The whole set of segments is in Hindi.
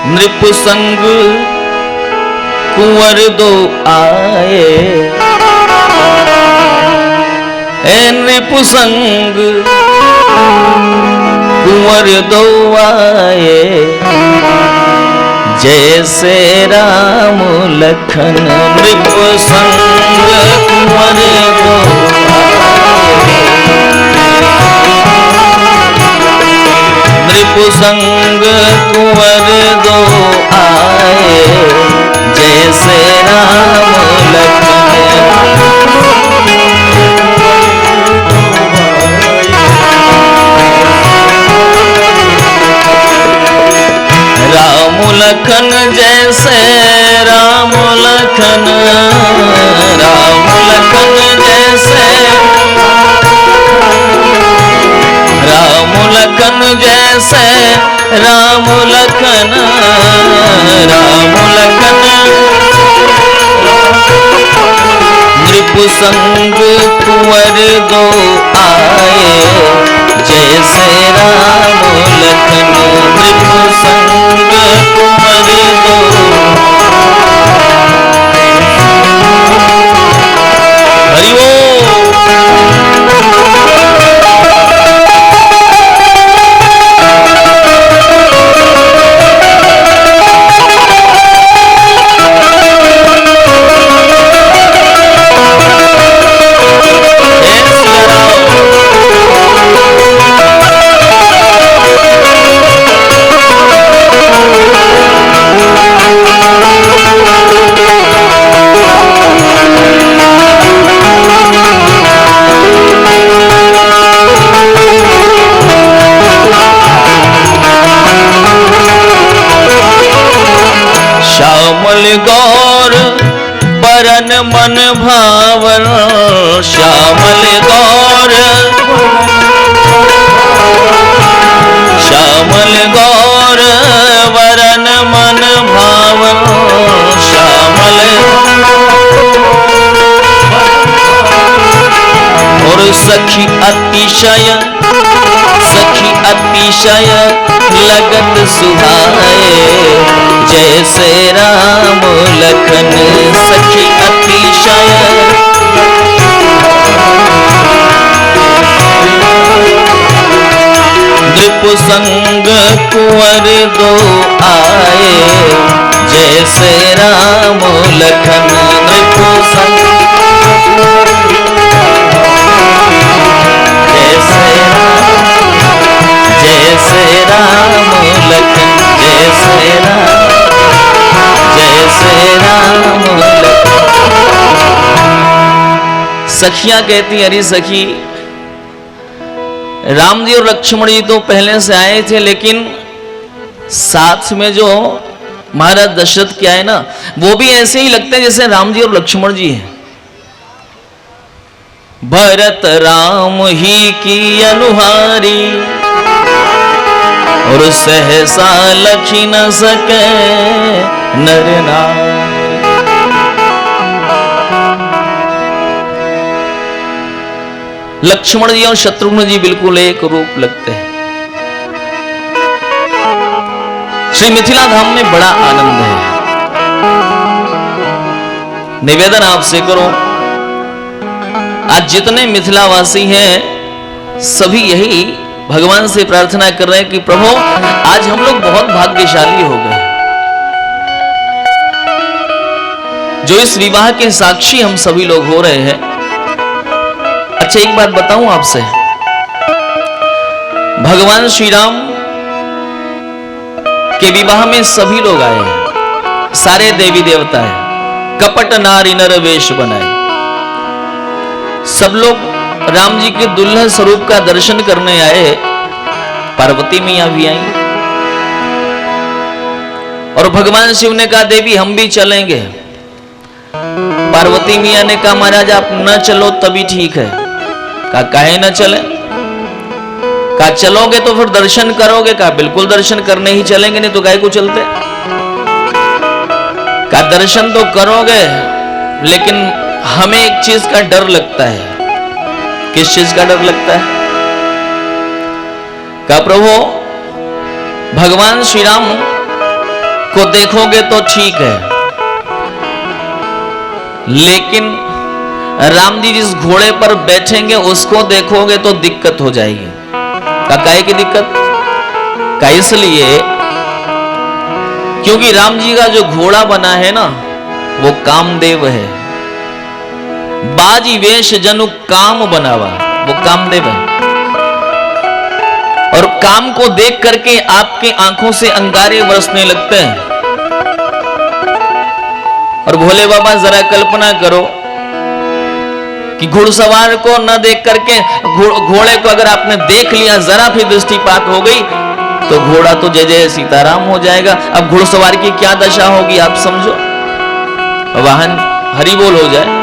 नृप संग कुंवर दो आए, ए नृप संग कुंवर दो आए, जैसे राम लखन नृप संग कुंवर दो आए, नृप संग कुंवर दो आए, जैसे राम लखन। राम लखन जैसे राम लखन, राम लखन जैसे राम लखन जैसे राम लखन, राम लखन नृप संग कुंवर दो आए, जैसे राम लखन नृप संग कुंवर दो। हरि बोल। श्यामल गौर बरन मन भावन, श्यामल गौर श्यामल गौर बरन मन भावन, श्यामल और सखी अतिशय लगत सुहाए, जैसे राम लखन सखी अतिशय। नृप संग कुंवर दो आए, जैसे राम लखन नृप संग, जैसे राम लखन, जैसे राम लखन। सखियां कहती अरे सखी, राम जी और लक्ष्मण जी तो पहले से आए थे, लेकिन साथ में जो महाराज दशरथ क्या है ना, वो भी ऐसे ही लगते हैं जैसे राम जी और लक्ष्मण जी हैं। भरत राम ही की अनुहारी, और सहसा लखी न सके नर नारी। लक्ष्मण जी और शत्रुघ्न जी बिल्कुल एक रूप लगते हैं। श्री मिथिला धाम में बड़ा आनंद है। निवेदन आपसे करो, आज जितने मिथिलावासी हैं सभी यही भगवान से प्रार्थना कर रहे हैं कि प्रभु आज हम लोग बहुत भाग्यशाली हो गए, जो इस विवाह के साक्षी हम सभी लोग हो रहे हैं। अच्छा एक बात बताऊं आपसे, भगवान श्री राम के विवाह में सभी लोग आए हैं, सारे देवी देवता हैं, कपट नारी नर वेश बनाए। सब लोग राम जी के दुल्हन स्वरूप का दर्शन करने आए। पार्वती मैया भी आई और भगवान शिव ने कहा देवी हम भी चलेंगे। पार्वती मैया ने कहा महाराज आप न चलो तभी ठीक है। कहा काहे न चले? कहा चलोगे तो फिर दर्शन करोगे? कहा बिल्कुल दर्शन करने ही चलेंगे, नहीं तो काहे को चलते। कहा दर्शन तो करोगे लेकिन हमें एक चीज का डर लगता है। किस चीज का डर लगता है? कहा प्रभु भगवान श्री राम को देखोगे तो ठीक है, लेकिन राम जी जिस घोड़े पर बैठेंगे उसको देखोगे तो दिक्कत हो जाएगी। काहे की दिक्कत? का इसलिए क्योंकि राम जी का जो घोड़ा बना है ना वो कामदेव है। बाजी वेश जनु काम बनावा, वो कामदेव है। और काम को देख करके आपके आंखों से अंगारे बरसने लगते हैं। और भोले बाबा जरा कल्पना करो कि घुड़सवार को न देख करके घोड़े को अगर आपने देख लिया, जरा भी दृष्टिपात हो गई तो घोड़ा तो जय जय सीताराम हो जाएगा। अब घुड़सवार की क्या दशा होगी आप समझो, वाहन हरि बोल हो जाए।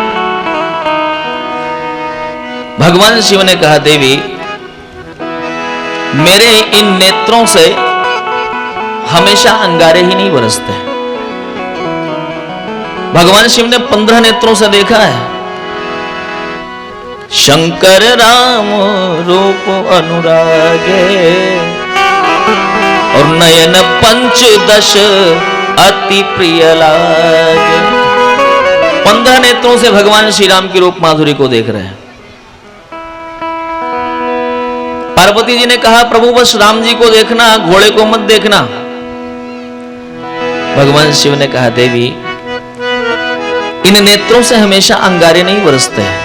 भगवान शिव ने कहा, देवी मेरे इन नेत्रों से हमेशा अंगारे ही नहीं बरसते। भगवान शिव ने 15 नेत्रों से देखा है। शंकर राम रूप अनुरागे और नयन पंचदश अति प्रिय लागे। 15 नेत्रों से भगवान श्री राम की रूप माधुरी को देख रहे हैं। पार्वती जी ने कहा, प्रभु बस राम जी को देखना, घोड़े को मत देखना। भगवान शिव ने कहा, देवी इन नेत्रों से हमेशा अंगारे नहीं बरसते हैं,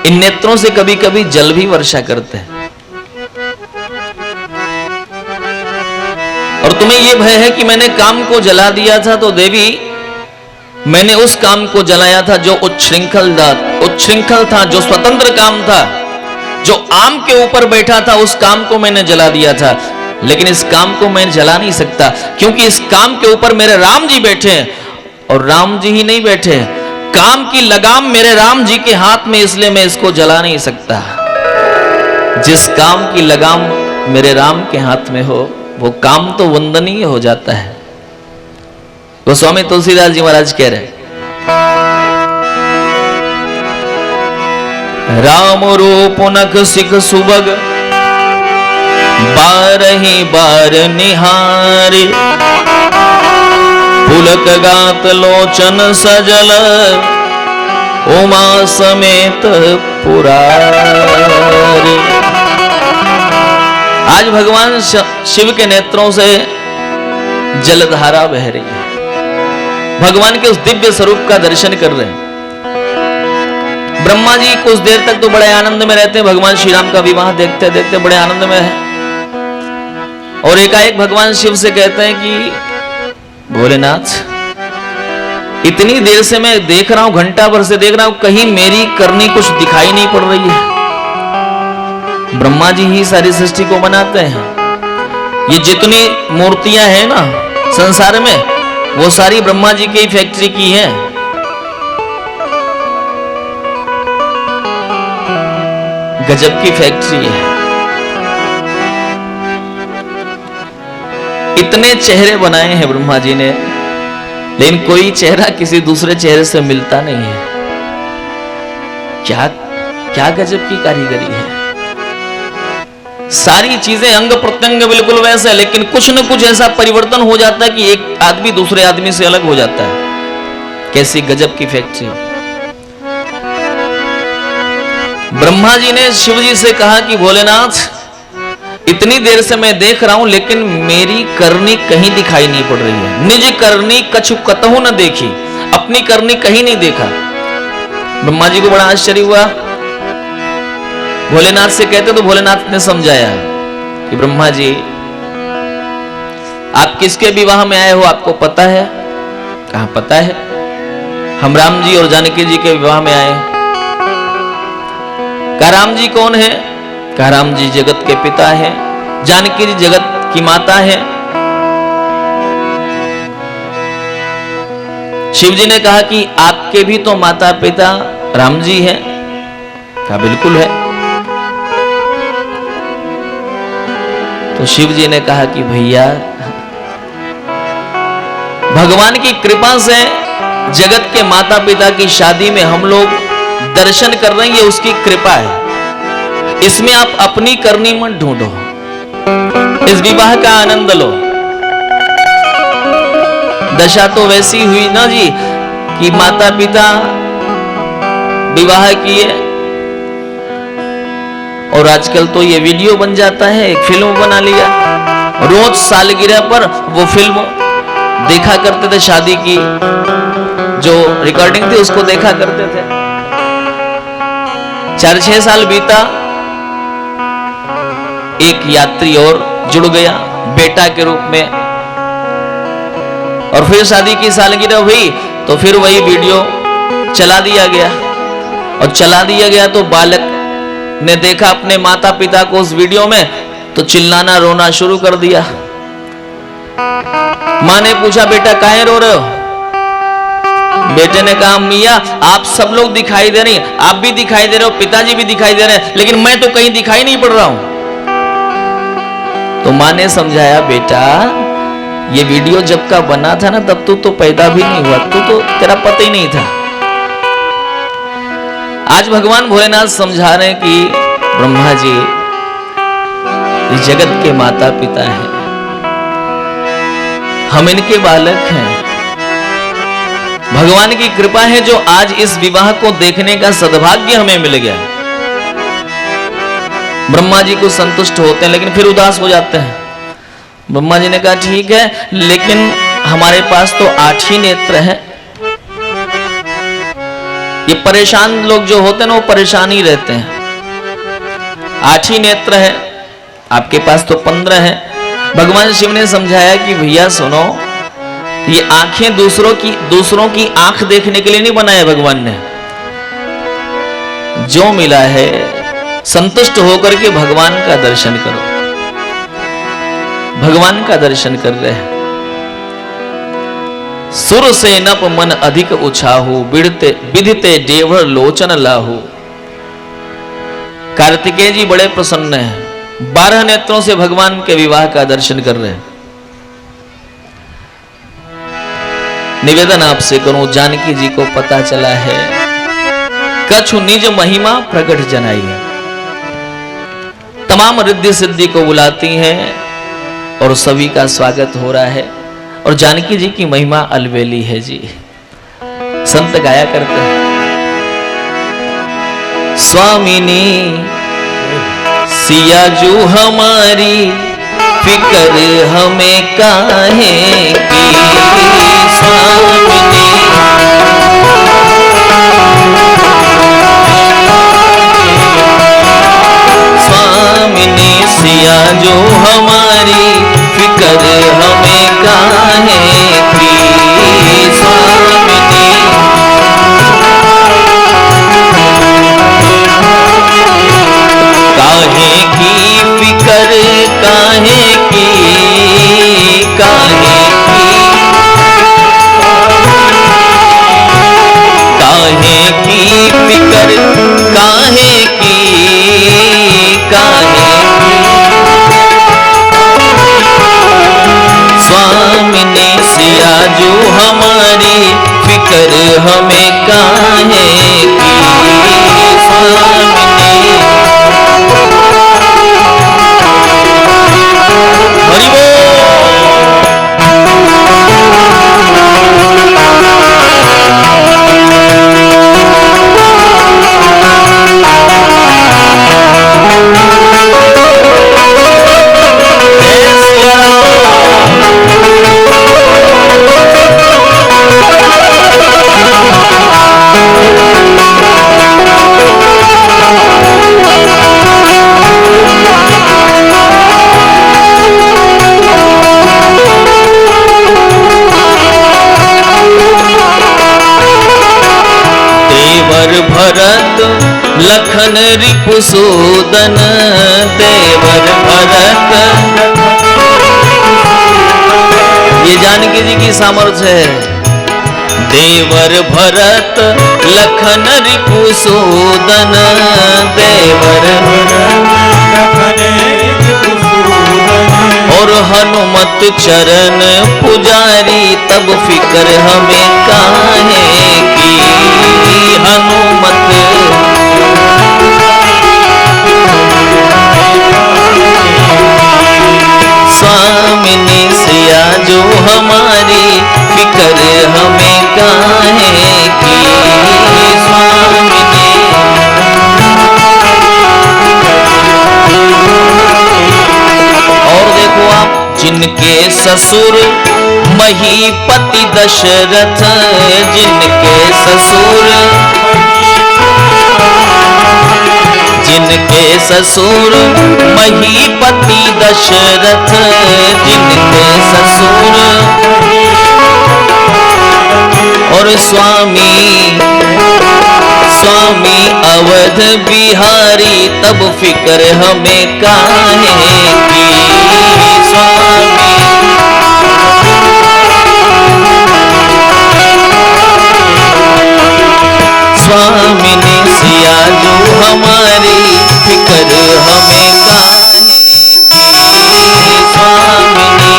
इन नेत्रों से कभी कभी जल भी वर्षा करते हैं। और तुम्हें यह भय है कि मैंने काम को जला दिया था, तो देवी मैंने उस काम को जलाया था जो उच्छृंखल था, जो स्वतंत्र काम था, जो आम के ऊपर बैठा था, उस काम को मैंने जला दिया था। लेकिन इस काम को मैं जला नहीं सकता, क्योंकि इस काम के ऊपर मेरे राम जी बैठे हैं। और राम जी ही नहीं बैठे, काम की लगाम मेरे राम जी के हाथ में, इसलिए मैं इसको जला नहीं सकता। जिस काम की लगाम मेरे राम के हाथ में हो वो काम तो वंदनीय हो जाता है। गोस्वामी तुलसीदास जी महाराज कह रहे, राम रूप नख सिख सुबग बारही बार निहारे, पुलक गात लोचन सजल उमा समेत पुरारे। आज भगवान शिव के नेत्रों से जलधारा बह रही है। भगवान के उस दिव्य स्वरूप का दर्शन कर रहे हैं। ब्रह्मा जी कुछ देर तक तो बड़े आनंद में रहते हैं, भगवान श्री राम का विवाह देखते देखते बड़े आनंद में है। और एकाएक भगवान शिव से कहते हैं कि भोलेनाथ, इतनी देर से मैं देख रहा हूं, घंटा भर से देख रहा हूं, कहीं मेरी करनी कुछ दिखाई नहीं पड़ रही है। ब्रह्मा जी ही सारी सृष्टि को बनाते हैं। ये जितनी मूर्तियां हैं ना संसार में, वो सारी ब्रह्मा जी की फैक्ट्री की हैं। गजब की फैक्ट्री है। इतने चेहरे बनाए हैं ब्रह्मा जी ने, लेकिन कोई चेहरा किसी दूसरे चेहरे से मिलता नहीं है। क्या क्या गजब की कारीगरी है। सारी चीजें अंग प्रत्यंग बिल्कुल वैसे, लेकिन कुछ न कुछ ऐसा परिवर्तन हो जाता है कि एक आदमी दूसरे आदमी से अलग हो जाता है। कैसी गजब की फैक्ट्री। ब्रह्मा जी ने शिव जी से कहा कि भोलेनाथ, इतनी देर से मैं देख रहा हूं, लेकिन मेरी करनी कहीं दिखाई नहीं पड़ रही है। निज करनी कछु कतहु न देखी, अपनी करनी कहीं नहीं देखा। ब्रह्मा जी को बड़ा आश्चर्य हुआ। भोलेनाथ से कहते तो भोलेनाथ ने समझाया कि ब्रह्मा जी, आप किसके विवाह में आए हो आपको पता है? कहां पता है, हम राम जी और जानकी जी के विवाह में आए। कहा राम जी कौन है? कहा राम जी जगत के पिता है, जानकी जी जगत की माता है। शिव जी ने कहा कि आपके भी तो माता पिता राम जी हैं। कहा बिल्कुल है। तो शिव जी ने कहा कि भैया, भगवान की कृपा से जगत के माता पिता की शादी में हम लोग दर्शन कर रहे हैं, ये उसकी कृपा है। इसमें आप अपनी करनी मत ढूंढो, इस विवाह का आनंद लो। दशा तो वैसी हुई ना जी कि माता पिता विवाह किए और आजकल तो ये वीडियो बन जाता है, एक फिल्म बना लिया, रोज सालगिरह पर वो फिल्म देखा करते थे, शादी की जो रिकॉर्डिंग थी उसको देखा करते थे। 4-6 साल बीता, एक यात्री और जुड़ गया बेटा के रूप में, और फिर शादी की सालगिरह हुई तो फिर वही वीडियो चला दिया गया, और चला दिया गया तो बालक ने देखा अपने माता पिता को उस वीडियो में, तो चिल्लाना रोना शुरू कर दिया। मां ने पूछा बेटा काहे रो रहे हो? बेटे ने कहा मियां आप सब लोग दिखाई दे रही, आप भी दिखाई दे रहे हो, पिताजी भी दिखाई दे रहे हैं, लेकिन मैं तो कहीं दिखाई नहीं पड़ रहा हूं। तो मां ने समझाया बेटा ये वीडियो जब का बना था ना तब तो पैदा भी नहीं हुआ, तो तेरा पता ही नहीं था। आज भगवान भोलेनाथ समझा रहे हैं कि ब्रह्मा जी इस जगत के माता पिता हैं, हम इनके बालक हैं। भगवान की कृपा है जो आज इस विवाह को देखने का सद्भाग्य हमें मिल गया। ब्रह्मा जी को संतुष्ट होते हैं लेकिन फिर उदास हो जाते हैं। ब्रह्मा जी ने कहा ठीक है, लेकिन हमारे पास तो 8 ही नेत्र हैं। ये परेशान लोग जो होते हैं ना वो परेशान ही रहते हैं। 8 ही नेत्र है, आपके पास तो 15 है। भगवान शिव ने समझाया कि भैया सुनो, ये आंखें दूसरों की आंख देखने के लिए नहीं बनाया भगवान ने। जो मिला है संतुष्ट होकर के भगवान का दर्शन करो। भगवान का दर्शन कर रहे हैं। सुर से नप मन अधिक उछाहू, बिड़ते विधिते देवर लोचन लाहू। कार्तिकेय जी बड़े प्रसन्न हैं, 12 नेत्रों से भगवान के विवाह का दर्शन कर रहे हैं। निवेदन आपसे करूं, जानकी जी को पता चला है कछु निज महिमा प्रकट जनाई है। तमाम रिद्धि सिद्धि को बुलाती हैं और सभी का स्वागत हो रहा है। और जानकी जी की महिमा अलबेली है जी। संत गाया करते हैं, स्वामिनी सिया जो हमारी फिकर हमें काहे की। स्वामिनी सिया जो हमारी फिकर हमें काहे की। स्वामिनी काहे की फिकर काहे की, काहे की, काहे की फिकर काहे की, काहे की। स्वामिनी सिया जो हमारी फिकर हमें काहे की। स्वामिनी हरि बोल। भरत लखन रिपुसूदन, देवर भरत। ये जानकी जी की सामर्थ्य है। देवर भरत लखन रिपुसूदन, देवर और हनुमत चरण पुजारी, तब फिकर हमें काहे की। हनुमत स्वामिनी सिया जो हमारी फिकर फिकर हमें काहे की स्वामी ने। और देखो आप, जिनके ससुर महीपति दशरथ, जिनके ससुर महीपति दशरथ, जिनके ससुर और स्वामी अवध बिहारी, तब फिक्र हमें काहे की स्वामी। स्वामी ने सिया जो हमारी फिक्र हमें काहे की स्वामी ने।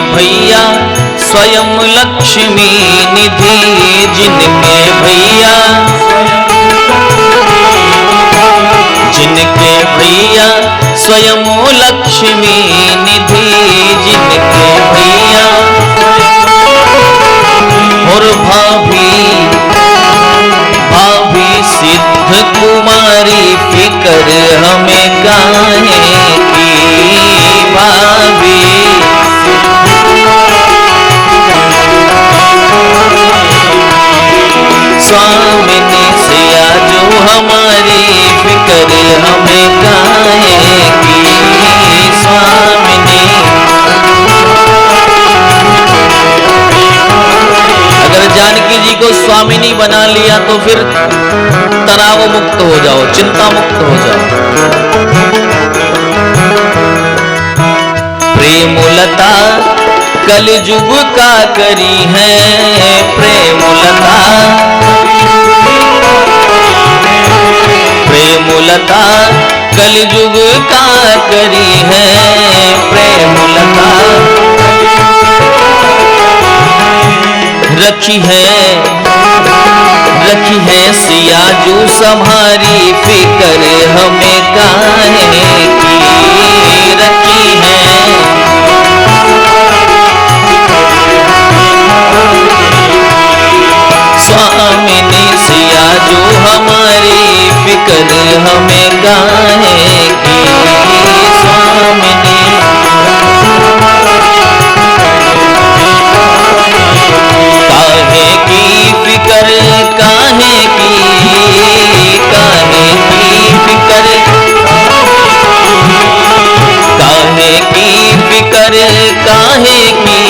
भैया स्वयं लक्ष्मी निधि, जिनके भैया स्वयं लक्ष्मी निधि, जिनके भैया और भाभी सिद्ध कुमारी, फिक्र हमें काहे की भाभी। स्वामी ने सिया जो हमारी फिक्र हमें काहे की स्वामी ने। अगर जानकी जी को स्वामिनी बना लिया तो फिर तनाव मुक्त हो जाओ, चिंता मुक्त हो जाओ। प्रेमलता कलयुग का करी है, प्रेमलता कलयुग का करी है, प्रेमलता रखी है सिया जो संभारी, फिक्र हमें काहे की रखी है। स्वामी ने सिया जो हमारी फिक्र हमें काहे की स्वामी ने। काहे की फिक्र काहे की फिक्र, काहे की फिक्र काहे की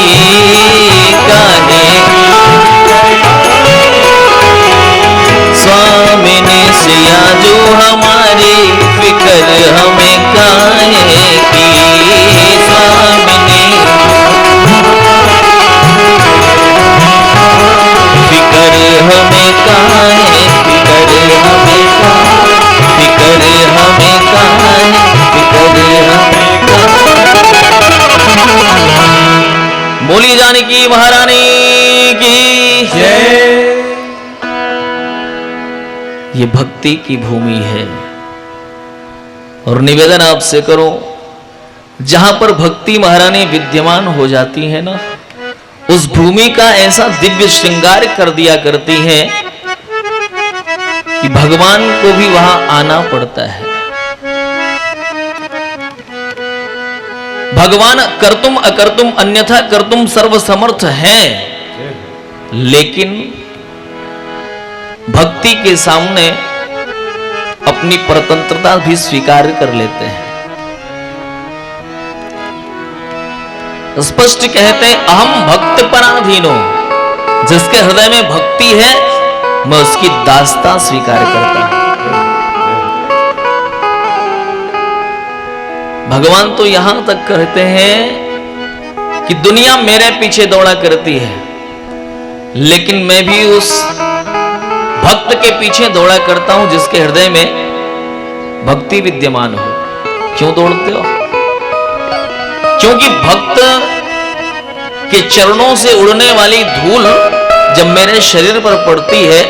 स्वामी ने सिया जो हमारी फिक्र हमें काहे की स्वामी ने। फिक्र हमें काहे, फिक्र हमें काहे, बोली जानकी महारानी की जय। ये भक्ति की भूमि है और निवेदन आपसे करो, जहां पर भक्ति महारानी विद्यमान हो जाती है ना, उस भूमि का ऐसा दिव्य श्रृंगार कर दिया करती है कि भगवान को भी वहां आना पड़ता है। भगवान कर्तुम अकर्तुम अन्यथा कर्तुम सर्वसमर्थ है, लेकिन भक्ति के सामने अपनी परतंत्रता भी स्वीकार कर लेते हैं। स्पष्ट कहते हैं अहम भक्त पराधीनो, जिसके हृदय में भक्ति है मैं उसकी दास्ता स्वीकार करता हूं। भगवान तो यहां तक कहते हैं कि दुनिया मेरे पीछे दौड़ा करती है, लेकिन मैं भी उस भक्त के पीछे दौड़ा करता हूं जिसके हृदय में भक्ति विद्यमान हो। क्यों दौड़ते हो? क्योंकि भक्त के चरणों से उड़ने वाली धूल जब मेरे शरीर पर पड़ती है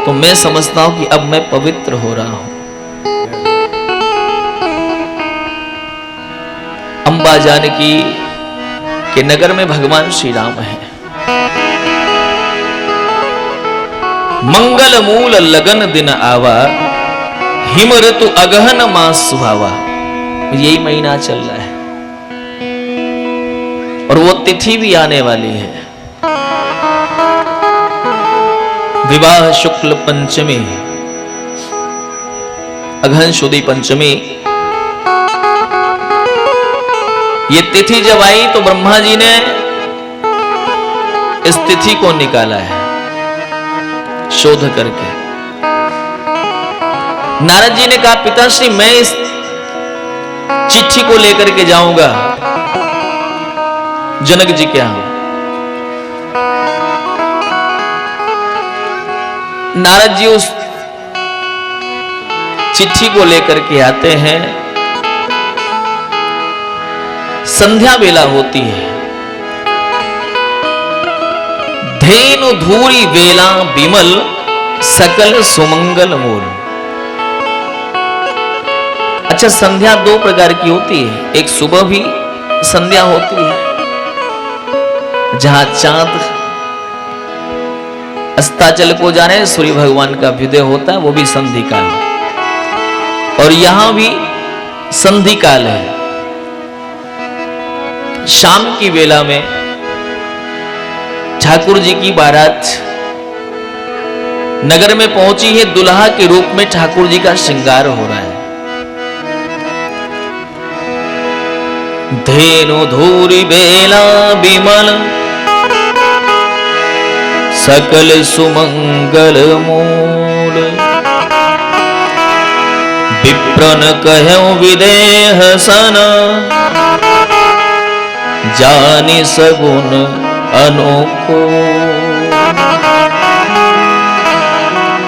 तो मैं समझता हूं कि अब मैं पवित्र हो रहा हूं। अंबा जानकी के नगर में भगवान श्री राम है। मंगल मूल लगन दिन आवा, हिम ऋतु अगहन मास सुहावा। यही महीना चल रहा है और वो तिथि भी आने वाली है। विवाह शुक्ल पंचमी, अगहन शुदी पंचमी, ये तिथि जब आई तो ब्रह्मा जी ने इस तिथि को निकाला है शोध करके। नारद जी ने कहा पिताश्री मैं इस चिट्ठी को लेकर के जाऊंगा जनक जी के यहां। नारद जी उस चिट्ठी को लेकर के आते हैं। संध्या बेला होती है। धेनु धूरी वेला बिमल, सकल सुमंगल मूल। अच्छा, संध्या दो प्रकार की होती है। एक सुबह भी संध्या होती है जहां चांद अस्ताचल को जा रहे हैं, सूर्य भगवान का अभ्युदय होता है, वो भी संधि काल है। और यहां भी संधि काल है। शाम की वेला में ठाकुर जी की बारात नगर में पहुंची है। दुल्हा के रूप में ठाकुर जी का श्रृंगार हो रहा है। धेनु धूरी बेला बिमल, सकल सुमंगल मूल। विप्रन कहूं विदेह सन, जानी सगुन अनोखो।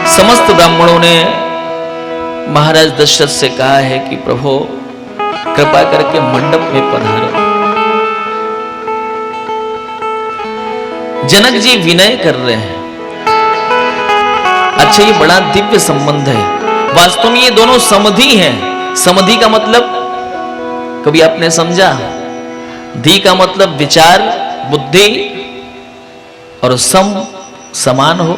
समस्त ब्राह्मणों ने महाराज दशरथ से कहा है कि प्रभु कृपा करके मंडप में पधारो। जनक जी विनय कर रहे हैं। अच्छा, ये बड़ा दिव्य संबंध है। वास्तव में ये दोनों समधि हैं। समधि का मतलब कभी आपने समझा? धी का मतलब विचार बुद्धि और सम समान हो।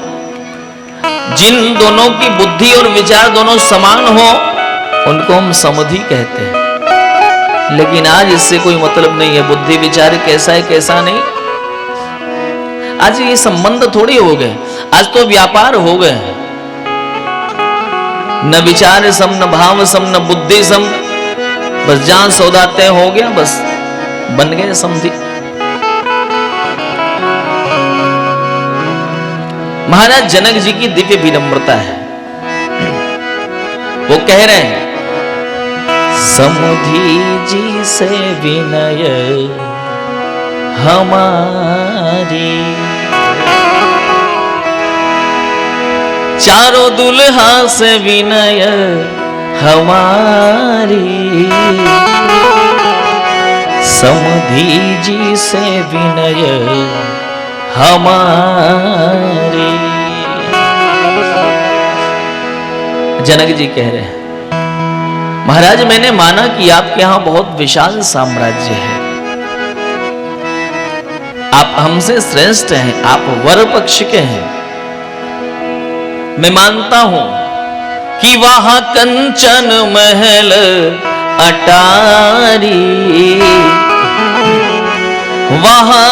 जिन दोनों की बुद्धि और विचार दोनों समान हो उनको हम समधि कहते हैं। लेकिन आज इससे कोई मतलब नहीं है। बुद्धि विचार कैसा है कैसा नहीं, आज ये संबंध थोड़ी हो गए। आज तो व्यापार हो गए। न विचार सम, न भाव सम, न बुद्धि सम। बस जहां सौदा तय हो गया बस बन गए समझी। महाराज जनक जी की दिव्य विनम्रता है। वो कह रहे हैं समधि जी से विनय हमारी, चारों दुल्हा से विनय हमारी। समधि जी से विनय हमारी। जनक जी कह रहे हैं महाराज मैंने माना कि आपके यहां बहुत विशाल साम्राज्य है, आप हमसे श्रेष्ठ हैं, आप वर पक्ष के हैं। मैं मानता हूं कि वहां कंचन महल अटारी, वहां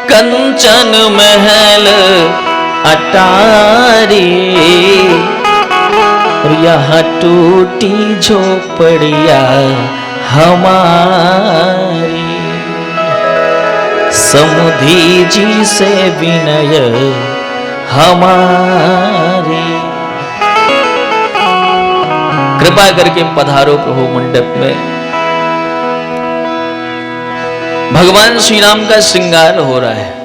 कंचन महल अटारी। और यहाँ टूटी झोपड़िया हमारी। समधि जी से विनय हमारी। कृपा करके पधारो प्रभु मंडप में। भगवान श्री राम का श्रृंगार हो रहा है।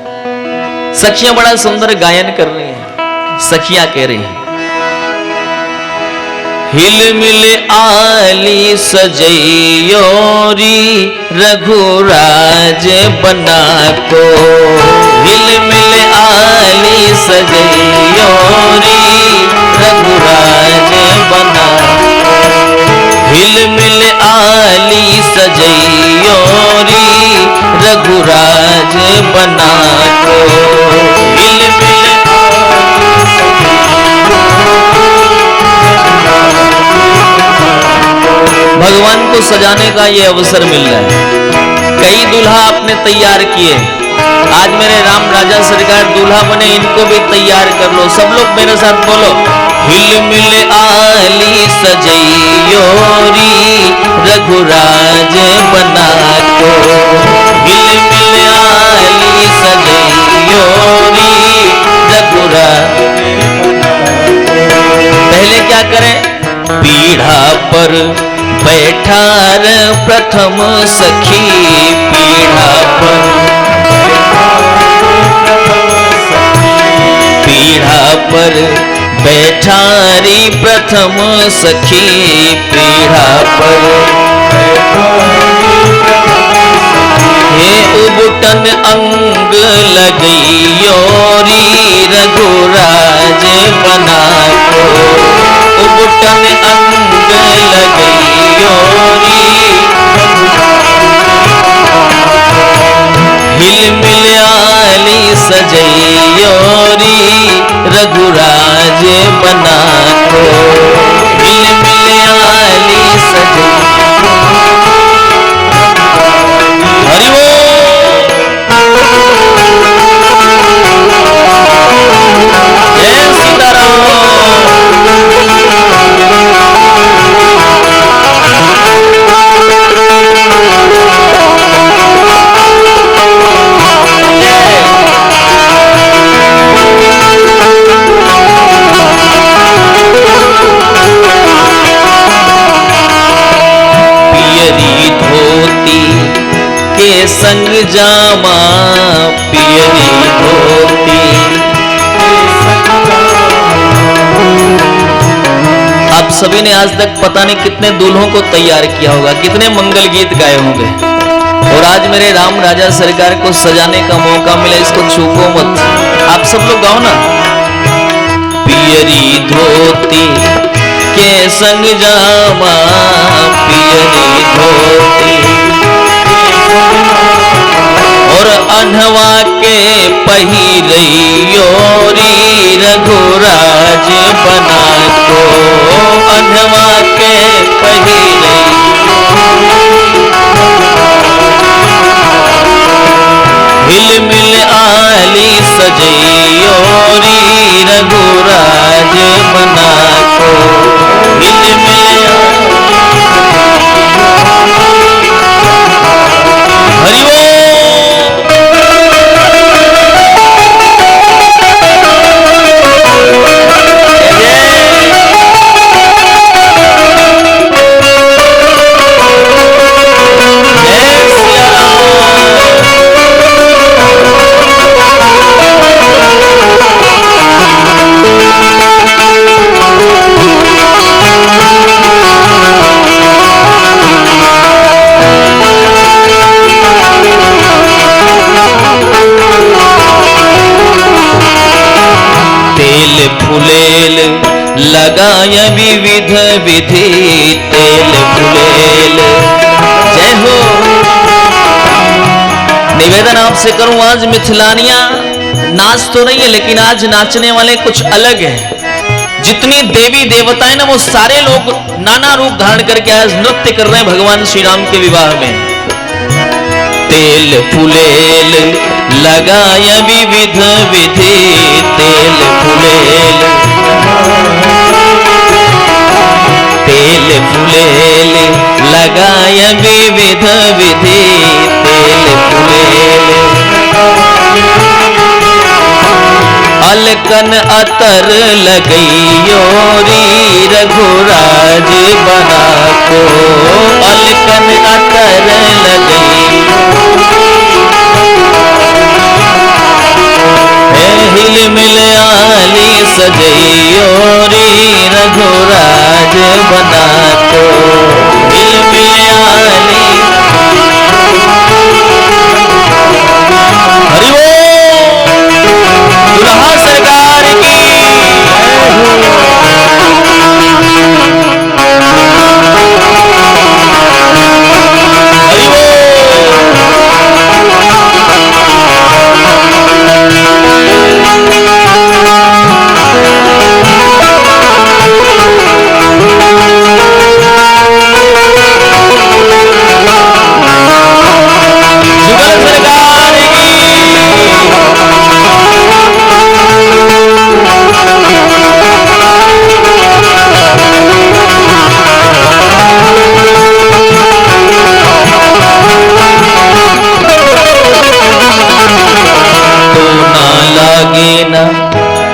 सखियां बड़ा सुंदर गायन कर रही हैं। सखियां कह रही हैं, हिल मिल आली सजैयोरी रघुराज बना को, हिल मिल आली सजैयोरी रघुराज बना, हिल मिल आली सजैयोरी रघुराज बना को, हिल मिल भगवान को सजाने का ये अवसर मिल रहा है। कई दूल्हा आपने तैयार किए, आज मेरे राम राजा सरकार दूल्हा बने, इनको भी तैयार कर लो। सब लोग मेरे साथ बोलो, हिल मिल आली सजैयोरी रघुराज बना को, हिल मिल आली सजैयोरी रघुराज। पहले क्या करें, पीढ़ा पर बैठार प्रथम सखी, पीढ़ा पर, पीढ़ा पर बैठारी प्रथम सखी, पीढ़ा पर हे उबटन अंग लगैयोरी रघुराज बना को, उबटन अंग लगैयोरी, हिल मिल आली सजैयोरी रघुराज बना को, हिल मिल आली सजैयोरी। हरि बोल, जय सीताराम। संग जामा पियरी धोती, आप सभी ने आज तक पता नहीं कितने दूल्हों को तैयार किया होगा, कितने मंगल गीत गाए होंगे, और आज मेरे राम राजा सरकार को सजाने का मौका मिला, इसको छूको मत। आप सब लोग गाओ ना, पियरी धोती के संग जामा पियरी धोती, और अनहवा के पहिरैयोरी रघुराज बना को, अनहवा के पहिरैयोरी, हिल मिल आली सजैयोरी रघुराज बना को, हिल मिल हरि बोल। फुलेल लगाय विविध विधि, तेल फुलेल। जय हो। निवेदन आपसे करूं, आज मिथिलानियां नाच तो नहीं है, लेकिन आज नाचने वाले कुछ अलग हैं। जितनी देवी देवताएं ना, वो सारे लोग नाना रूप धारण करके आज नृत्य कर रहे हैं भगवान श्री राम के विवाह में। तेल फुलेल लगाय विविध विधि, तेल फुलेल, तेल फुलेल लगाय विविध विधि, तेल फुलेल, अलकन अतर लगइयो री रघुराज बना को, अलकन अतर लगइयो हिल मिल आली सजइयो री रघुराज बना को, हिल मिल आली। हरि बोल दुल्हा सरकार की। हरि बोल।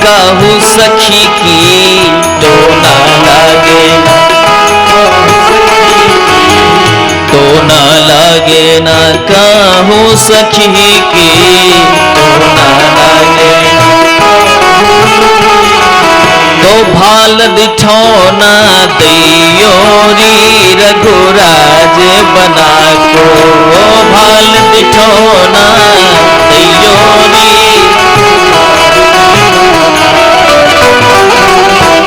काहू सखी की तो ना लागे ना, तो ना लागे ना काहू सखी की तो ना लागे ना, तो भाल दिठौना दैयो री रघुराज बना को, भाल दिठौना दैयो री।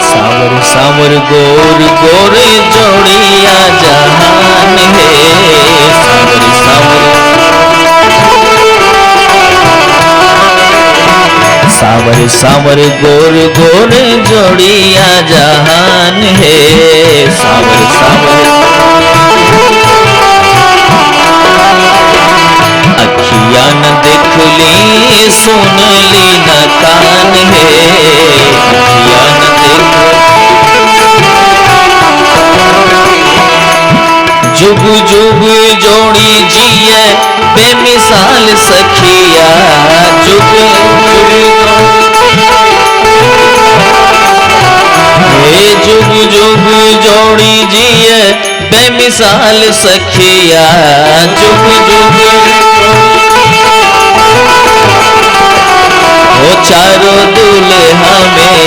सावर सावर गोर गोर जोड़िया जहान है, सावर सावर सावर सावर गोर गोर जोड़िया जहान है, सावर सावर अखियां न देख ली सुन ली न कान है, अखियां न देख जुग जुग जोड़ी जिए बेमिसाल सखिया, जुग जुग जुग जोड़ी जिए बेमिसाल सखिया, जुग जुग वो चारों दूल्हा में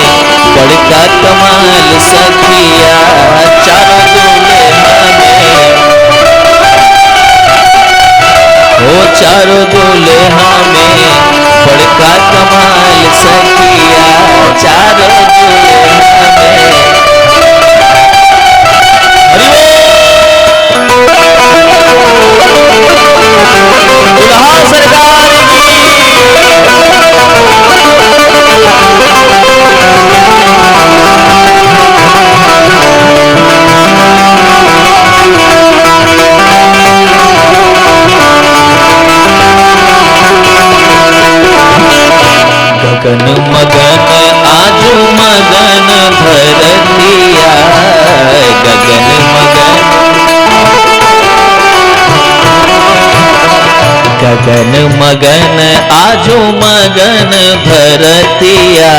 बड़का कमाल सखिया, चारों दूल्हा में वो चारों दूल्हा में बड़का कमाल सखिया, चारों दूल्हा में। दुल्हा सरकार की। गगन मगन आजू मगन धरतिया, गगन मगन गगन मगन आजू मगन धरतिया,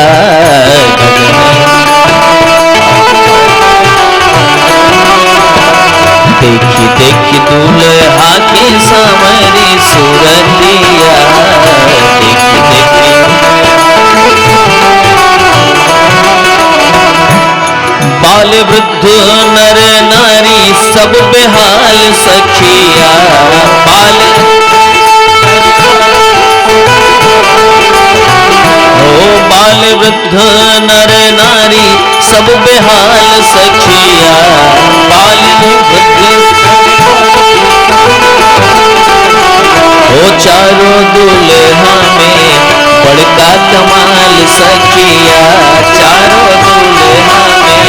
देखी देखी दूल्हा की सामरी सूरतिया, देखी देखी बाल वृद्ध नर नारी सब बेहाल सखिया, बाल बाल वृद्ध नर नारी सब बेहाल सखिया, बाल वृद्ध ओ चारों दूल्हा में बड़का कमाल सखिया, चारों दूल्हा में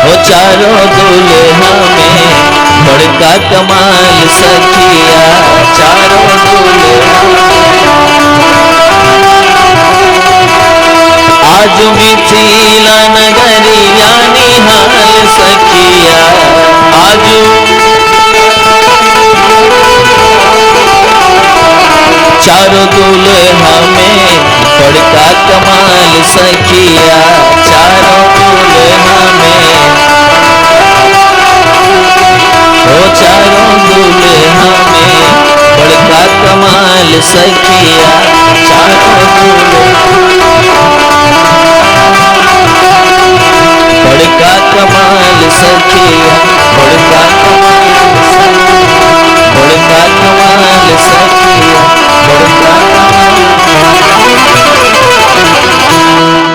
ओ चारों दूल्हा में बड़का कमाल सखिया, चारों दूल्हा आज मिथिला नगरिया निहाल सखिया, आज चारों दुल्हा में बड़का कमाल सखिया, चारों दुल्हा में, ओ चारों दुल्हा में बड़का कमाल सखिया, चारों बड़का कमाल सखिया, बड़का कमाल सखिया, बड़का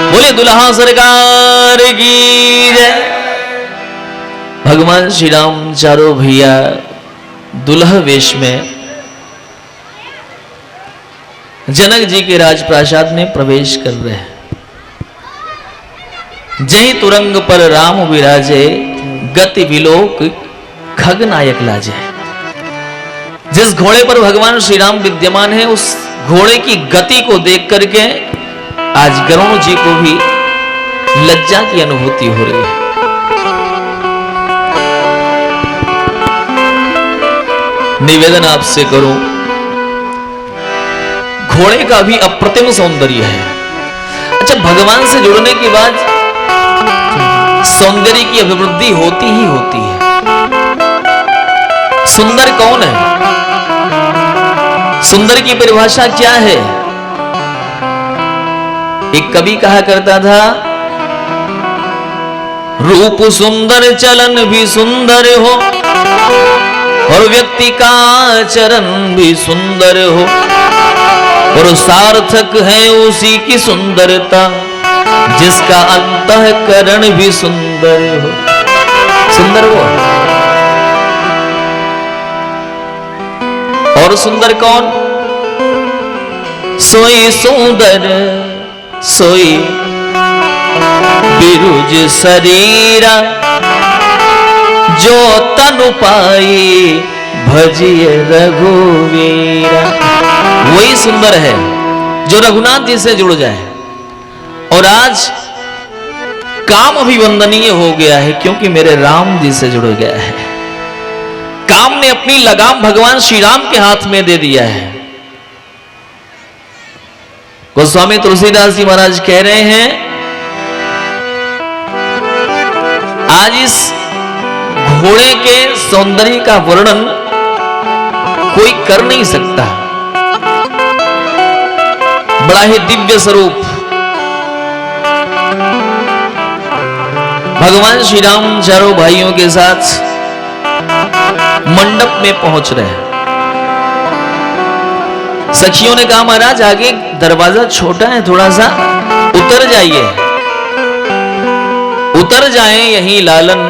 बोले दुल्हा सरकार की जय। भगवान श्री राम चारों भैया दुल्हा वेश में जनक जी के राजप्रासाद में प्रवेश कर रहे हैं। जय तुरंग पर राम विराजे, गति विलोक खगनायक लाजे। जिस घोड़े पर भगवान श्री राम विद्यमान है, उस घोड़े की गति को देख करके आज गरुण जी को भी लज्जा की अनुभूति हो रही है। निवेदन आपसे करूं, घोड़े का भी अप्रतिम सौंदर्य है। अच्छा, भगवान से जुड़ने के बाद सौंदर्य की अभिवृद्धि होती ही होती है। सुंदर कौन है? सुंदर की परिभाषा क्या है? एक कवि कहा करता था, रूप सुंदर चलन भी सुंदर हो और व्यक्ति का आचरण भी सुंदर हो और सार्थक है उसी की सुंदरता जिसका अंतःकरण भी सुंदर हो। सुंदर वो और सुंदर कौन? सोई सुंदर सोई बिरुज शरीरा, जो तनु पाई भजिए रघुवीरा। वही सुंदर है जो रघुनाथ जी से जुड़ जाए। और आज काम अभिवंदनीय हो गया है क्योंकि मेरे राम जी से जुड़ गया है। काम ने अपनी लगाम भगवान श्री राम के हाथ में दे दिया है। गोस्वामी तुलसीदास जी महाराज कह रहे हैं, आज इस घोड़े के सौंदर्य का वर्णन कोई कर नहीं सकता। बड़ा ही दिव्य स्वरूप भगवान श्री राम चारों भाइयों के साथ मंडप में पहुंच रहे हैं। सखियों ने कहा, महाराज आगे दरवाजा छोटा है, थोड़ा सा उतर जाइए। उतर जाएं यहीं लालन,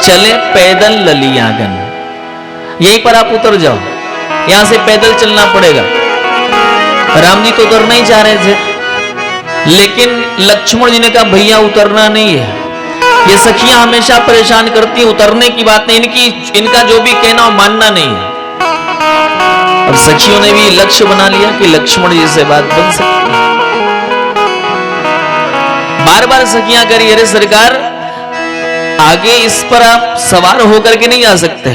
चले पैदल ललियागन। यहीं पर आप उतर जाओ, यहां से पैदल चलना पड़ेगा। राम जी तो उतरना ही चाह रहे थे, लेकिन लक्ष्मण जी ने कहा, भैया उतरना नहीं है। ये सखियां हमेशा परेशान करती हैं, उतरने की बात नहीं, इनका जो भी कहना हो मानना नहीं है। अब सखियों ने भी लक्ष्य बना लिया कि लक्ष्मण जी से बात बन सकती है। बार बार सखियां करी, अरे सरकार आगे इस पर आप सवार होकर के नहीं आ सकते,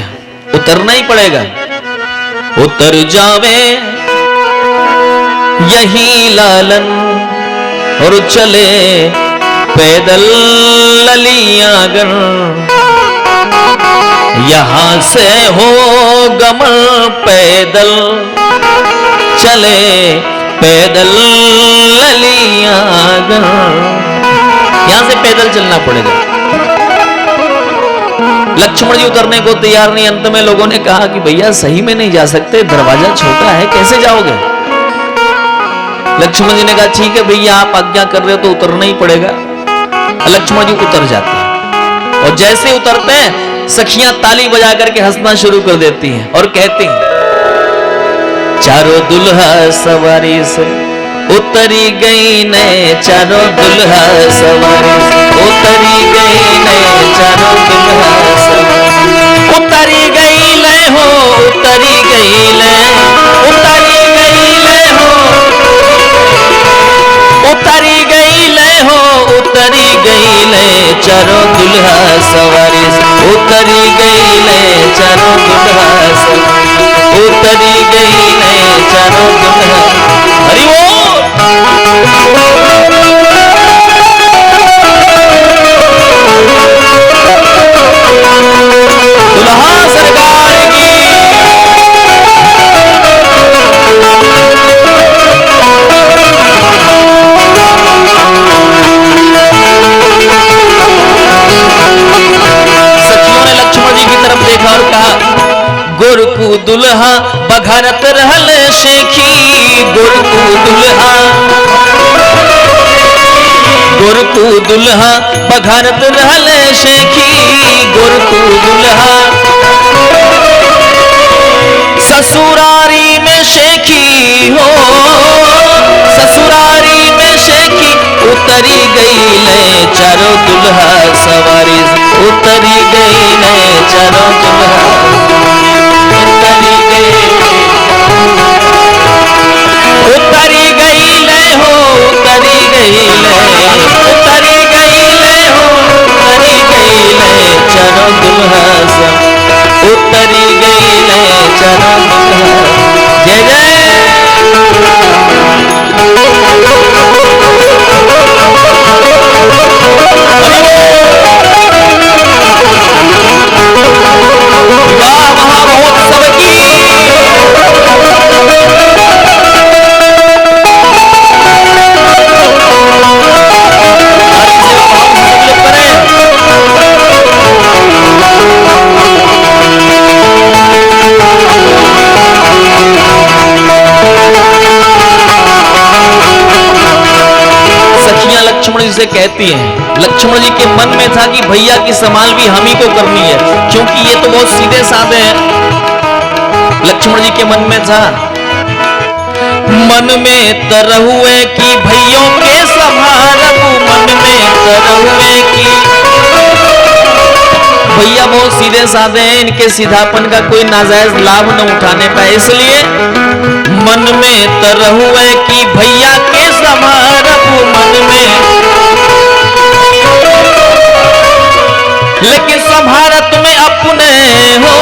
उतरना ही पड़ेगा। उतर जावे यही लालन और चले पैदल ललियागन, यहां से हो गमन पैदल, चले पैदल ललियागन। यहां से पैदल चलना पड़ेगा। लक्ष्मण जी उतरने को तैयार नहीं। अंत में लोगों ने कहा कि भैया सही में नहीं जा सकते, दरवाजा छोटा है, कैसे जाओगे? लक्ष्मण जी ने कहा, ठीक है भैया आप आज्ञा कर रहे हो तो उतरना ही पड़ेगा। लक्ष्मण जी उतर जाते हैं और जैसे उतरते हैं सखियां ताली बजा करके हंसना शुरू कर देती हैं और कहती हैं, चारों दुल्हा सवारी से उतरी गई ने, चारों दुल्हा सवारी से उतरी गई ने, चारों दुल्हा सवारी उतरी गई ले हो, उतरी गई ले, उतरी गई ले हो, उतरी गई ले हो, उतरी गई ले, चारों दुल्हा सवारी से उतरी गई ले, चारों दुल्हा सवारी उतरी गई ने चारों दुल्हा। हरि बोल। दुल्हा सरकार की। सखियों ने लक्ष्मण जी की तरफ देखा और कहा, गोरकू दुल्हा बघरत रहल शेखी। गोरकू दुल्हा, गोरकू दुल्हा बघरत रहल शेखी। गोरकू दुल्हा ससुरारी में शेखी हो, ससुरारी में शेखी। उतरी गई ले चारों दुल्हा सवारी। उतरी गई ले चारों दुल्हा। उतरी गई, उतरी गई ले हो, उतरी गई ले, उतरी गई ले हो, उतरी गई ले चारों दुल्हा सब। उतरी गई ले चारों दुल्हा। जय जय। विवाह महामहोत्सव की। सखियां लक्ष्मण जी से कहती हैं, लक्ष्मण जी के मन में था कि भैया की संभाल भी हम ही को करनी है, क्योंकि ये तो बहुत सीधे साधे हैं। लक्ष्मण जी के मन में था, मन में तरहुए की भैयों के संभालू। मन में तरहुए की, भैया बहुत सीधे साधे हैं, इनके सीधापन का कोई नाजायज लाभ न उठाने पाए, इसलिए मन में तरहुए की भैया के संभालू। मन में, लेकिन समाहरत में अपने हो,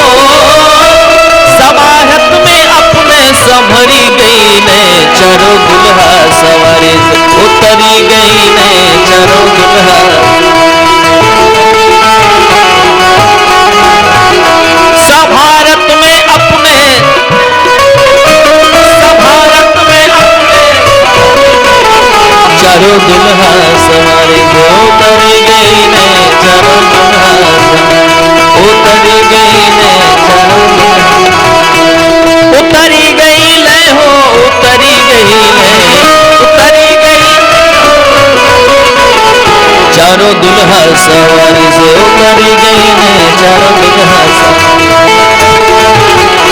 समाहरत में अपने संभरी गई ने चारों दुल्हा सवारी। उतरी गई ने चारों दुल्हा। समाहरत में अपने, समाहरत में अपने चारों दुल्हा सवारी। उतरी गई ने चारों दुल्हा। उतरी गई ने चारों दुल्हा। उतरी गई ले हो, उतरी गई ले, उतरी गई चारों दुल्हा सवारी से। उतरी गई ने चारों दुल्हा सवारी।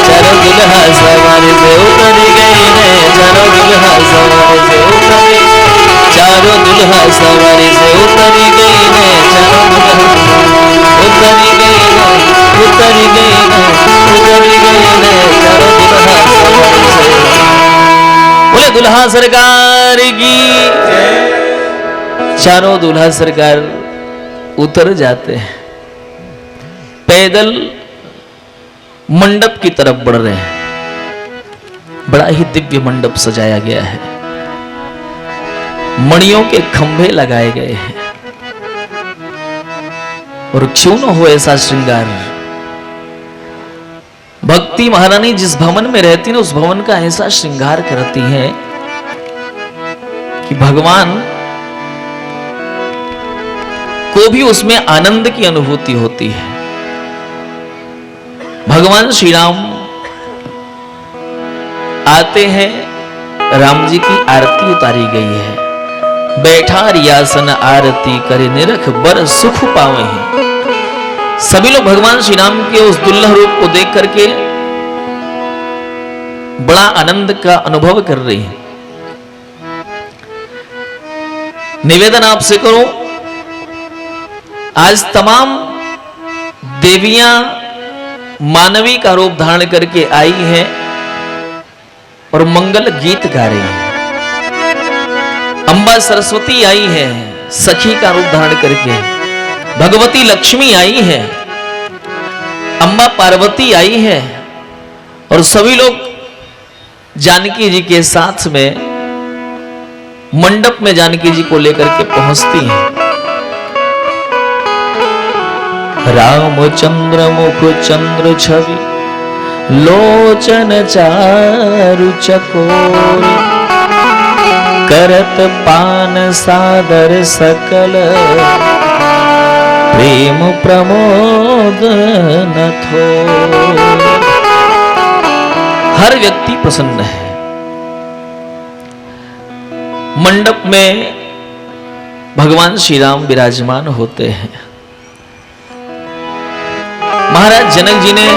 चारों दुल्हा सवारी से उतरी गई ने चारों दुल्हा सवारी से। उतरी चारों दुल्हा सवारी से। उतरी गई ने चारों दुल्हा। उतरी गई ने, उतरी गई ने, उतरी गई ने चारों दुल्हा सवारी से। बोले दुल्हा सरकार की। चारों दुल्हा सरकार उतर जाते हैं, पैदल मंडप की तरफ बढ़ रहे हैं। बड़ा ही दिव्य मंडप सजाया गया है, मणियों के खंभे लगाए गए हैं, और क्यों न हो ऐसा श्रृंगार। भक्ति महारानी जिस भवन में रहती है उस भवन का ऐसा श्रृंगार करती है कि भगवान को भी उसमें आनंद की अनुभूति होती है। भगवान श्री राम आते हैं, राम जी की आरती उतारी गई है। बैठा रियासन आरती करे निरख बर सुख पावे हैं। सभी लोग भगवान श्री राम के उस दुर्लभ रूप को देख करके बड़ा आनंद का अनुभव कर रही हैं। निवेदन आपसे करो, आज तमाम देवियां मानवी का रूप धारण करके आई हैं और मंगल गीत गा रही हैं। अंबा सरस्वती आई है सखी का रूप धारण करके, भगवती लक्ष्मी आई है, अंबा पार्वती आई है, और सभी लोग जानकी जी के साथ में मंडप में जानकी जी को लेकर के पहुंचती हैं। रामचंद्र मुख चंद्र छवि लोचन चारु चकोर करत पान सादर सकल प्रेम प्रमोद न थोर। हर व्यक्ति प्रसन्न है। मंडप में भगवान श्री राम विराजमान होते हैं। महाराज जनक जी ने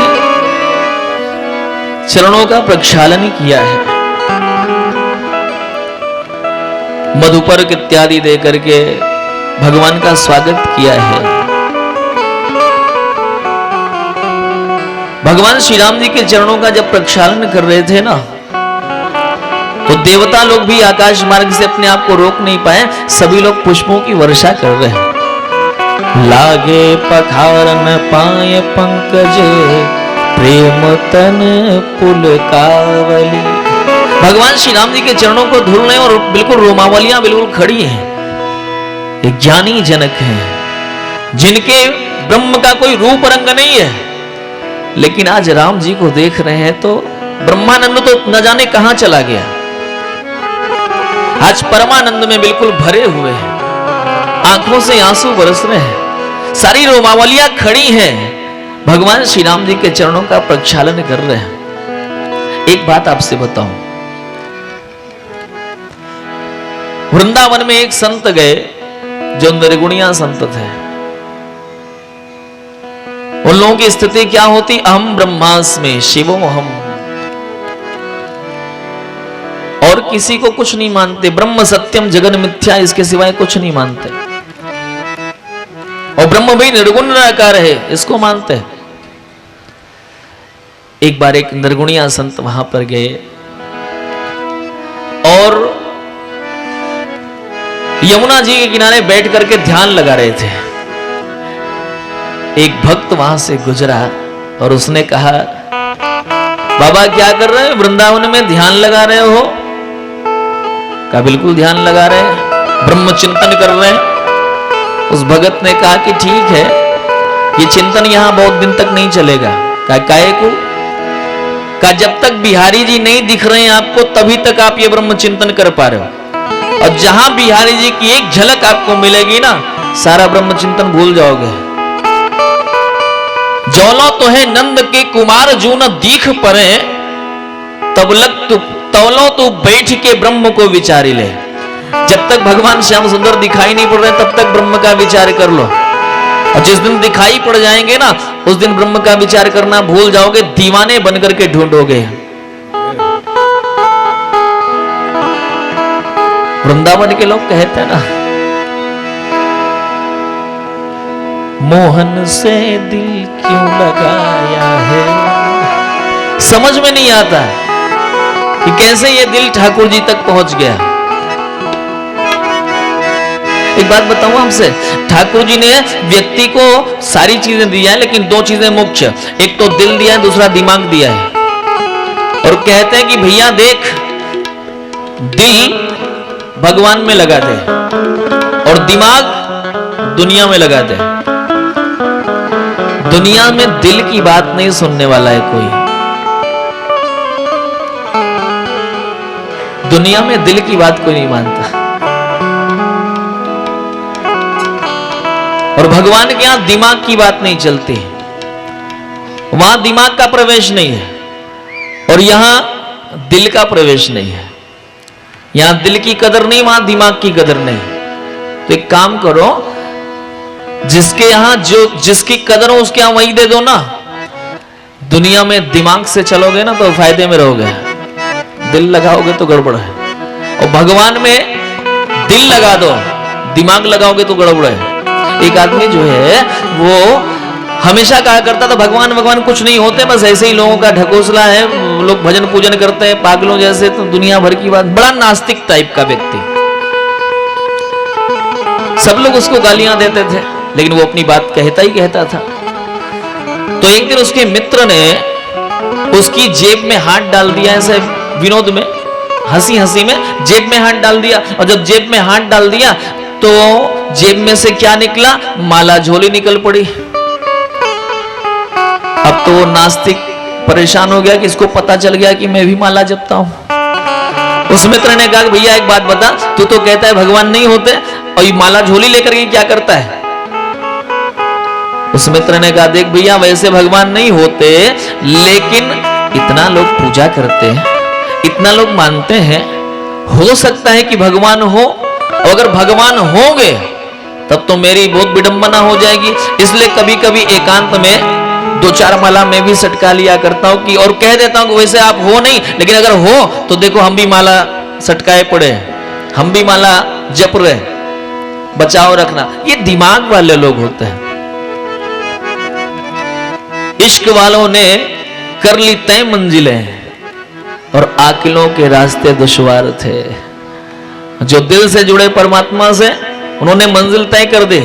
चरणों का प्रक्षालन किया है, मधुपर्क इत्यादि देकर के भगवान का स्वागत किया है। भगवान श्री राम जी के चरणों का जब प्रक्षालन कर रहे थे ना, तो देवता लोग भी आकाश मार्ग से अपने आप को रोक नहीं पाए, सभी लोग पुष्पों की वर्षा कर रहे हैं। लागे पखारन पाए पंकज प्रेम तन पुलकावली। भगवान श्री राम जी के चरणों को धुल रहे हैं और बिल्कुल रोमावलियां बिल्कुल खड़ी हैं। एक ज्ञानी जनक हैं जिनके ब्रह्म का कोई रूप रंग नहीं है, लेकिन आज राम जी को देख रहे हैं तो ब्रह्मानंद तो न जाने कहां चला गया। आज परमानंद में बिल्कुल भरे हुए हैं, आंखों से आंसू बरस रहे हैं, सारी रोमावलियां खड़ी हैं, भगवान श्री राम जी के चरणों का प्रक्षालन कर रहे हैं। एक बात आपसे बताऊं, वृंदावन में एक संत गए जो निर्गुणिया संत थे। उन लोगों की स्थिति क्या होती? अहम ब्रह्मास्मि शिवो हम, और किसी को कुछ नहीं मानते, ब्रह्म सत्यम जगन मिथ्या, इसके सिवाय कुछ नहीं मानते। और ब्रह्म भी निर्गुण निराकार है, इसको मानते हैं। एक बार एक निर्गुणिया संत वहां पर गए और यमुना जी के किनारे बैठ करके ध्यान लगा रहे थे। एक भक्त वहां से गुजरा और उसने कहा, बाबा क्या कर रहे हैं? वृंदावन में ध्यान लगा रहे हो? कहा बिल्कुल ध्यान लगा रहे हैं, ब्रह्म चिंतन कर रहे हैं। उस भगत ने कहा कि ठीक है, ये चिंतन यहां बहुत दिन तक नहीं चलेगा। कहा काहे को? कहा जब तक बिहारी जी नहीं दिख रहे हैं आपको, तभी तक आप ये ब्रह्म चिंतन कर पा रहे हो। और जहां बिहारी जी की एक झलक आपको मिलेगी ना, सारा ब्रह्म चिंतन भूल जाओगे। जौलो तो है नंद के कुमार जो न दीख परे, तब लग तौलो तो बैठ के ब्रह्म को विचारी ले। जब तक भगवान श्याम सुंदर दिखाई नहीं पड़ रहे, तब तक ब्रह्म का विचार कर लो। और जिस दिन दिखाई पड़ जाएंगे ना, उस दिन ब्रह्म का विचार करना भूल जाओगे, दीवाने बनकर के ढूंढोगे। वृंदावन के लोग कहते हैं ना, मोहन से दिल क्यों लगाया है। समझ में नहीं आता कि कैसे ये दिल ठाकुर जी तक पहुंच गया। एक बात बताऊं आपसे, ठाकुर जी ने व्यक्ति को सारी चीजें दी है, लेकिन दो चीजें मुख्य, एक तो दिल दिया है, दूसरा दिमाग दिया है। और कहते हैं कि भैया देख, दिल भगवान में लगा दे और दिमाग दुनिया में लगा दे। दुनिया में दिल की बात नहीं सुनने वाला है कोई। दुनिया में दिल की बात कोई नहीं मानता। और भगवान के यहां दिमाग की बात नहीं चलती, वहां दिमाग का प्रवेश नहीं है और यहां दिल का प्रवेश नहीं है। यहां दिल की कदर नहीं, वहां दिमाग की कदर नहीं। तो एक काम करो, जिसके यहां जो जिसकी कदर हो उसके यहां वही दे दो ना। दुनिया में दिमाग से चलोगे ना तो फायदे में रहोगे, दिल लगाओगे तो गड़बड़ है। और भगवान में दिल लगा दो, दिमाग लगाओगे तो गड़बड़ है। एक आदमी जो है वो हमेशा कहा करता था भगवान भगवान कुछ नहीं होते, बस ऐसे ही लोगों का ढकोसला है, लोग भजन पूजन करते हैं पागलों जैसे, तो दुनिया भर की बात। बड़ा नास्तिक टाइप का व्यक्ति, सब लोग उसको गालियां देते थे, लेकिन वो अपनी बात कहता ही कहता था। तो एक दिन उसके मित्र ने उसकी जेब में हाथ डाल दिया, ऐसे विनोद में, हंसी हंसी में जेब में हाथ डाल दिया। और जब जेब में हाथ डाल दिया तो जेब में से क्या निकला? माला झोली निकल पड़ी। अब तो वो नास्तिक परेशान हो गया कि इसको पता चल गया कि मैं भी माला जपता हूं। उस मित्र ने कहा भैया एक बात बता, तू तो कहता है भगवान नहीं होते और ये माला झोली लेकर के क्या करता है? उस मित्र ने कहा देख भैया, वैसे भगवान नहीं होते, लेकिन इतना लोग पूजा करते हैं, इतना लोग मानते हैं, हो सकता है कि भगवान हो। और अगर भगवान होंगे तब तो मेरी बहुत विडंबना हो जाएगी। इसलिए कभी कभी एकांत में 2-4 माला मैं भी सटका लिया करता हूं कि, और कह देता हूं कि वैसे आप हो नहीं, लेकिन अगर हो तो देखो हम भी माला सटकाए पड़े, हम भी माला जप रहे, बचाओ रखना। ये दिमाग वाले लोग होते हैं। इश्क वालों ने कर ली तय मंजिलें और आकिलों के रास्ते दुश्वार थे। जो दिल से जुड़े परमात्मा से, उन्होंने मंजिल तय कर दी।